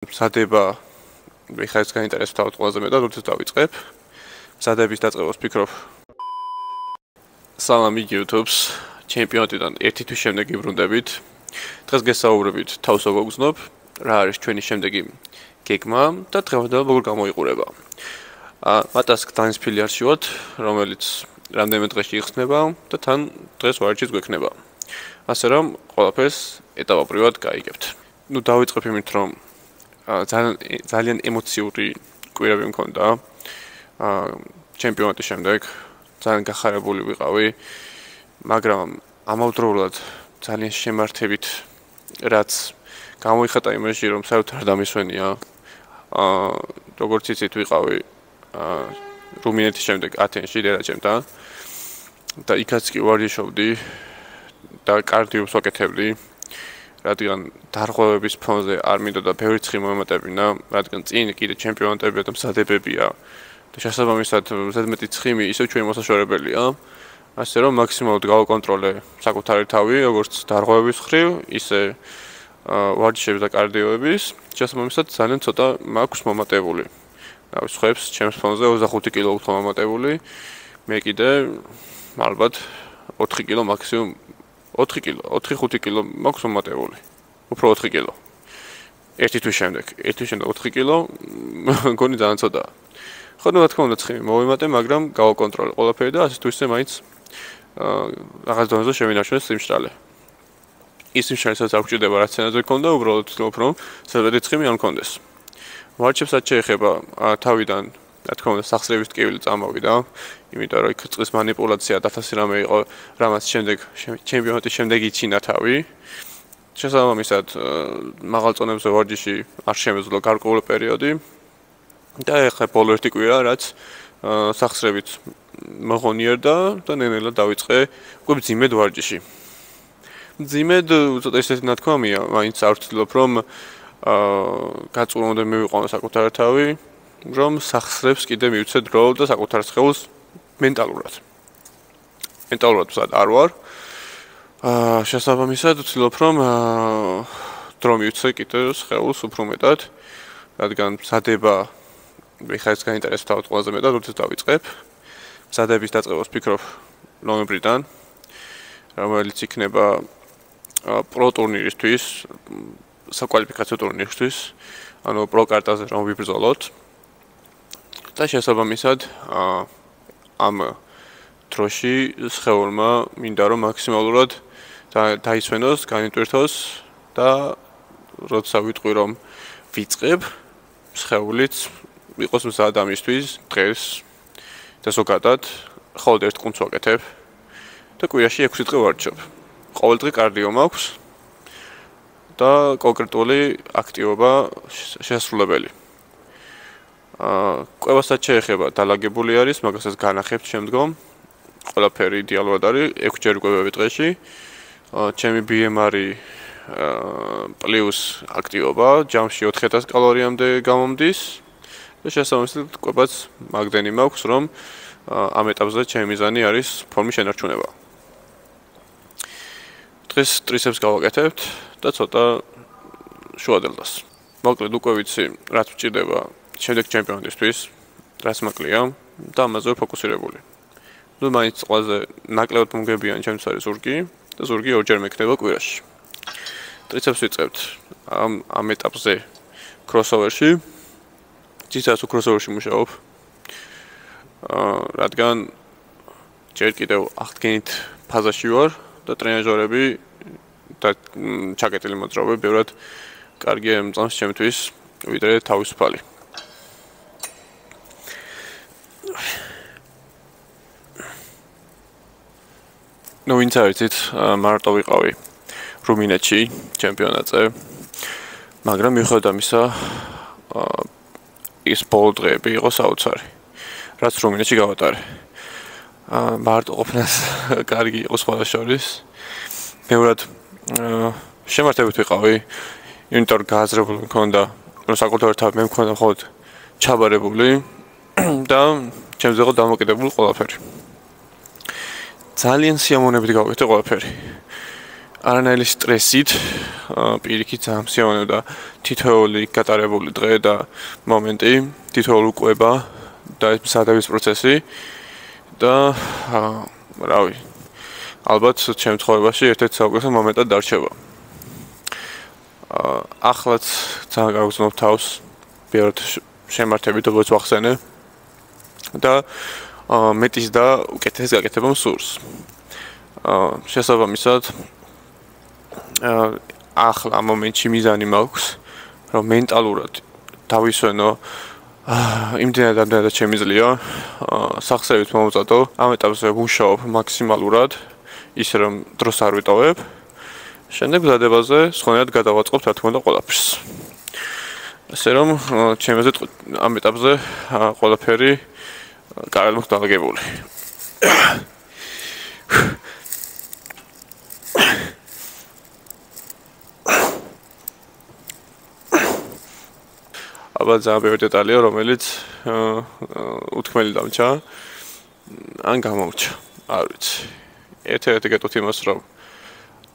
მზადება ხაერს გაინტერესებთ ყველაზე მეტად როდის დავიწყებ. მზადების დაწყებას ვფიქრობ. სალამი YouTube-ს, ჩემპიონატიდან ერთი თვის შემდეგ იბრუნდებით. დღეს გესაუბრებით თავს როგორ გგზნობ, რა არის ჩვენი შემდეგი გეგმა და დღევანდელ როგორ გამოიყურება. მათას გდანის ფილი არჩივოთ, რომელიც რამდენიმე დღეში იხსნება და თან დღეს ვარჯიშიც გვექნება. ასე რომ ყველაფერს ეტაპობრივად გაიგებთ. დავიწყებ იმით, რომ ძალიან ემოციური კვირები მქონდა. ჩემპიონატის შემდეგ ძალიან გახარებული ვიყავი, მაგრამ ამავდროულად ძალიან შემართებით, რაც გამოიხატა იმაში, რომ საერთოდ არ დამისვენია. როგორც იცით, ვიყავი რუმინეთის შემდეგ ათენში დერაჯემთან და იქაც კი ვარჯიშობდი და კარდიობს ვაკეთებდი, რადგან დარღვევების ფონზე არ მინდოდა ბევრი ცხი მომემატებინა, რადგან წინ კიდე ჩემპიონატებია და მზადებებია და შესაბამისად ზედმეტი ცხიმი ისევ ჩვენი მოსაშორებელია, ასე რომ მაქსიმალურად გავაკონტროლე საკუთარი თავი, როგორც დარღვევების ხრივ, ისე ვარჯიშების და კარდიოების, შესაბამისად ძალიან ცოტა მაქვს მომატებული. სხვებს ჩემს ფონზე 25 კილო უფრო მომატებული, მე კიდე ალბათ 4 კილო მაქსიმუმ 4-5 კილო მაქვს მომატებული. უფრო 4 კილო. ერთი თვის შემდეგ 4 კილო მგონი ძალიან ცოტაა. ხო, რა თქმა უნდა, ცხიმი მოვიმატე, მაგრამ გავაკონტროლე ყველაფერი და ასე თუ ისე მაინც რაღაც დონეზე შევინარჩუნე სიმშრალე. ის სიმშრალესაც არ გვჭირდება რაც სცენაზე გქონდა, უბრალოდ ვცდილობ, რომ ზედმეტი ცხიმი არ მქონდეს. ვარჯიშებსაც შეეხება თავიდან, რა თქმა უნდა, სახსრების ტკივილი წამოვიდა, იმიტომ რომ იქ წყლის მანიპულაცია დაფასი რამე იყო, რამაც შემდეგ ჩემპიონატის შემდეგ იჩინა თავი. შესაბამისად, მაღალ წონებზე ვარჯიში არ შემეძლო გარკვეული პერიოდი და ეხლა ბოლო ერთი კვირა, რაც სახსრებით მოღონიერდა და ნელ-ნელა დავიწყე უკვე მძიმედ ვარჯიში. მძიმედ ცოტა ისეთი ნათქვამია, მაინც არ ვცდილობ, რომ გაწურვამდე მივიყვანო საკუთარი თავი, რომ სახსრებს კიდე მივცე დრო და საკუთარ სხეულს მენტალურად არ ვარ. შესაბამისად ვცდილობ, რომ დრო მივცე კიდე სხეულს უფრო მეტად, რადგან მზადება ხაერს გაინტერესებთ ყველაზე მეტად როდის დავიწყებ. მზადების დაწყებას ვფიქრობ ნოემბრიდან, რომელიც იქნება პრო ტურნირისთვის, საკვალიფიკაციო ტურნირისთვის, ანუ პრო კარტაზე რომ ვიბრძოლოთ. და შესაბამისად ამ დროში სხეულმა მინდა რომ მაქსიმალურად დაისვენოს, განიტვირთოს და როცა ვიტყვი რომ ვიწყებ, სხეულიც იყოს მზად ამისთვის დღეს და ზოგადად ხოლმე ერთ კუნთს ვაკეთებ და კვირაში 6 დღე ვარჯიშობ. ყოველ დღე კარდიო მაქვს და კონკრეტული აქტივობა შესრულებელი. ყველასაც შეეხება დალაგებული არის, მაგასაც განახებთ შემდგომ. ყველაფერი იდეალურად არის, 6 ჯერ კვებები დღეში. ჩემი BMR-ი პლუს აქტივობა, ჯამში 4000 კალორიამდე გამომდის და შესაბამისად კვებაც მაგდენი მაქვს, რომ ამ ეტაპზე ჩემი მიზანი არის ფორმის შენარჩუნება. დღეს ტრიცეპს გავაკეთებთ და ცოტა შუადელდას. მოკლედ უკვე ვიცი, რაც ვჭირდება შემდეგ ჩემპიონატისთვის, რაც მაკლია და ამაზე ფოკუსირებული. მაინც ყველაზე ნაკლებად მომგებიანი ჩემს არის ზურგი და ზურგი ორჯერ მექნება კვირაში. ტრიცეპს ვიწყებთ ამ ეტაპზე კროსოვერში. ციცაც კროსოვერში მუშაობ. რადგან ჯერ კიდევ აღდგენით ფაზაში ვარ და ტრენაჟორები და ჩაკეტილი მოძრაობები ბევრად კარგი ემწონს ჩემთვის, ვიდრე თავისუფალი. ვინც არ იცით, მარტო ვიყავი რუმინეთში ჩემპიონატზე, მაგრამ მიუხედავად ამისა, ის ბოლო დღეები იყო საოცარი, რაც რუმინეთში გავატარე. მარტო ყოფნას კარგი იყო სხვა შორის. ბევრად შემართებით ვიყავი, იმიტომ რომ გააზრებული მქონდა, რომ საკუთარი თავი მე მქონდა მხოლოდ ჩაბარებული და ჩემზე იყო დამოკიდებული ყველაფერი. ძალიან სიამოვნებით გავაკეთე ყველაფერი. არანაირი სტრესით, პირიქით ძალიან მსიავნებდა თითოეული გატარებული დღე და მომენტი, თითოეული კვება და ეს მზადების პროცესი და რავი, ალბათ ჩემს ცხოვრებაში ერთ-ერთი საუკეთესო მომენტად დარჩება. ახლაც ძალიან გავგზნობ თავს, ბევრად შემართებით როგორც ვახსენე და მეტის და უკეთეს გაკეთება მსურს. შესაბამისად ახლა ამ მომენტში მიზანი მაქვს, რომ მენტალურად დავისვენო იმდენად შემიძლია სახსრებით მომწადო, ამ ეტაპზე ვუშაობ მაქსიმალურად, ისე რომ დროს არ ვიტოვებ. შემდეგ გზადებაზე სხვანაირად გადავაწყობ რა თქმა უნდა ყველაფერს. ასე რომ ჩემზე ამ ეტაპზე ყველაფერი კარგად მოხდა დაგებული. აბა ძალიან ბევრი დეტალია, რომელიც უთქმელი დამჭა, ან გამომრჩა, არ ვიცი. ერთ-ერთი გეტყვით იმას, რომ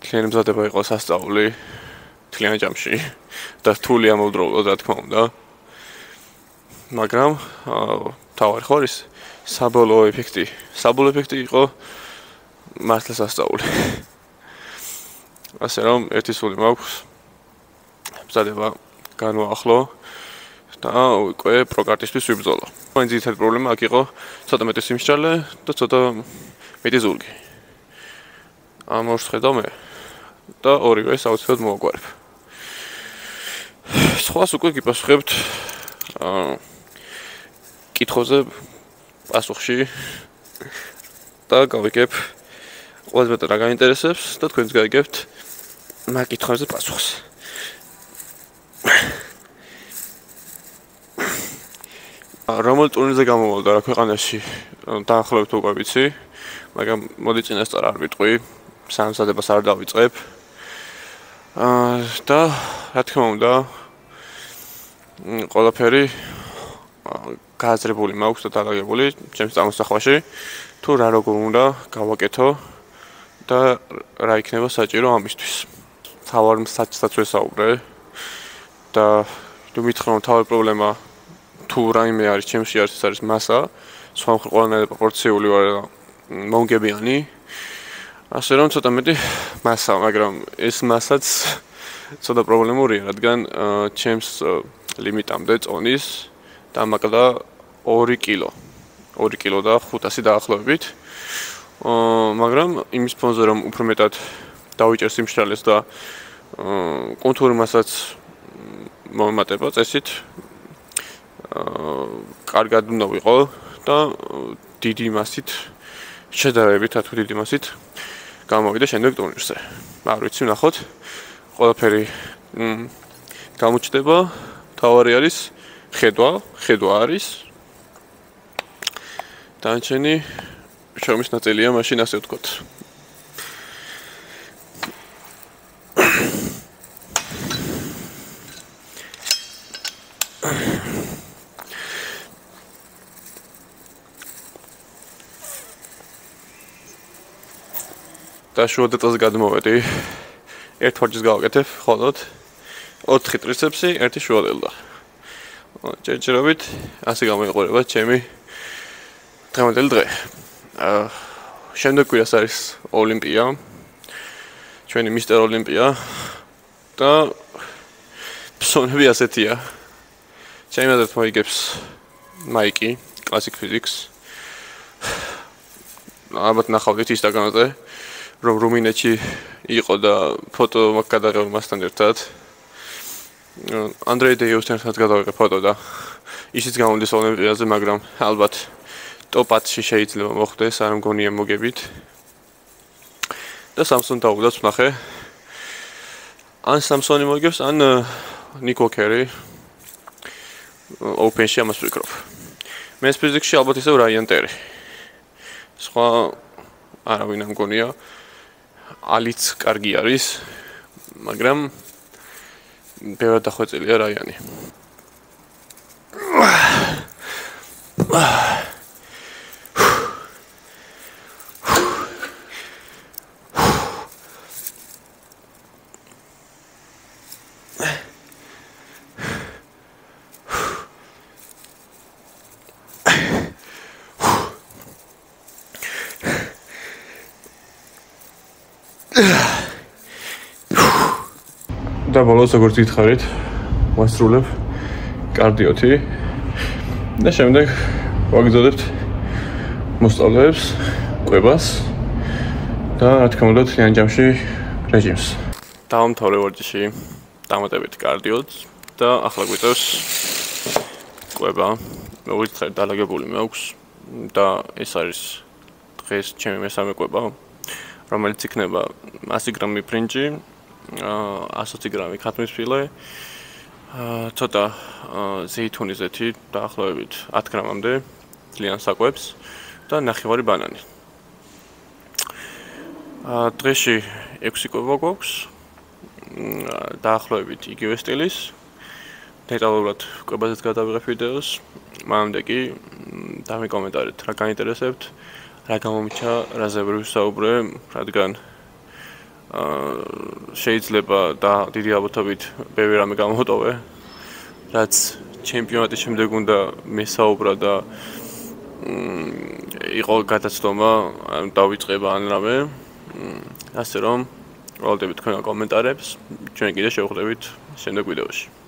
თლიანი მზადება იყო სასწაული თლიან ჯამში და რთული ამავდროულად, რა თქმა უნდა. მაგრამ თავარი ხო არის საბოლოო ეფექტი. საბოლოო ეფექტი იყო მართლა სასწაული. ასე რომ ერთი სული მაქვს, მზადება განვაახლო და უკვე პროკარტისთვის ვიბრძოლო. მაინც ძირითადი პრობლემა აქ იყო ცოტა მეტი სიმსჯალე და ცოტა მეტი ზურგი. ამ ორს ხედავ მე და ორივე საოცრად მოვაგვარებ. სხვას უკვე გიპასუხებთ კითხვაზე პასუხში და გავიგებ ყველაზე მეტად რა გაინტერესებს და თქვენც გაიგებთ მაგ კითხვებზე პასუხს. რომელ ტურნირზე გამოვალდა რა ქვეყანაში დაახლოებით უკვე ვიცი, მაგრამ მოდი წინასწარ არ ვიტყვი, სამზადებას არ დავიწყებ. და რა თქმა უნდა ყველაფერი გააზრებული მაქვს და დაგაგებული ჩემს წამოსახვაში, თუ რა როგორ უნდა გავაკეთო და რა იქნება საჭირო ამისთვის. თავარ მსაჯსაც ვესაუბრე და თუ მითხრა რომ თავი პრობლემა თუ რაიმე არის ჩემში არის მასა, სხვა მხრივ ყველანაირად პროპორციული ვარ და მომგებიანი. ასე რომ ცოტა მეტი მასა, მაგრამ ეს მასაც ცოტა პრობლემურია, რადგან ჩემს ლიმიტამდე წონის დამაკდა 2 კილო. 2 კილო და 500 დაახლოებით. მაგრამ იმის ფონზე რომ უფრო მეტად დავიჭერ სიმშრალეს და კონტური მასაც მომემატება წესით, კარგად უნდა ვიყო და დიდი მასით შედარებით თუ დიდი მასით გამოვიდა შემდეგ ტურნირზე. არ ვიცი, ვნახოთ. ყველაფერი გამოჩნდება. თავარი არის ხედვა არის. დანარჩენი შრომის ნაწილია, მაშინ ასე ვთქვათ. და შუა დეტალზე გადმოვედი. ერთ ფორჯის გავაკეთებ, ხოლოდ 4 ტრიცეპსი, 1 შუა დელტა. ჯერჯერობით ასე გამოიყურება ჩემი დღევანდელი დღე. შემდეგ კვირას არის ოლიმპია. ჩვენი მისტერ ოლიმპია და ფსონები ასეთია. ჩემი აზრით მოიგებს მაიკი, კლასიკ ფიზიკს. ალბათ ნახავდით ინსტაგრამზე, რომ რუმინეთში იყო და ფოტო მაგ გადაღებულ მასთან ერთად. ანდრეი დეიუსთან ერთად გადავიღე ფოტო და ისიც გამომდის ოლიმპიადაზე, მაგრამ ალბათ ტოპ 10-ში შეიძლება მოხდეს, არ მგონია მოგებით. და სამსონ დაუგდაც ვნახე. ან სამსონი მოიგებს, ან ნიკო კერი. ოპენში ამას ვიკრობ. მენს ფიზიკში ალბათ ისევ რაიან ტერი. სხვა არავინ არ მგონია. ალიც კარგი არის, მაგრამ ბევრად დახვეწილია რაიანი. და ბოლოს როგორც გითხარით, ვასრულებ კარდიოთი და შემდეგ ვაგრძელებთ მოსწავლეებს, კვებას და რა თქმა უნდა თლიან ჯამში რეჟიმს. დავამთავრე ვარჯიში დამატებით კარდიოც და ახლა გვიწევს კვება. მოგიცხადეთ, დალაგებული მაქვს და ეს არის დღეს ჩემი მესამე კვება, რომელიც იქნება 100 გრამი ბრინჯი, 120 გრამი ქათმისფილე, ცოტა ზეითუნის ზეთი დაახლოებით 10 გრამამდე ძალიან საკვებს და ნახევარი ბანანი. დღეში 6 კვება გვაქვს. დაახლოებით იგივე სტილის. დეტალურად კვებაზეც გადავიღებ ვიდეოს. მანამდე კი დამიკომენტარეთ რა გაინტერესებთ, რა გამომიჩა, რაზე ვისაუბრე, რადგან შეიძლება და დიდი ალბათობით ბევრი რამე გამოვტოვე, რაც ჩემპიონატის შემდეგ უნდა მესაუბრა და იყო გადაცდომა, დავიწყება ან რამე. ასე რომ, ველოდებით თქვენ კომენტარებს, ჩვენ კიდე შევხვდებით შემდეგ ვიდეოში.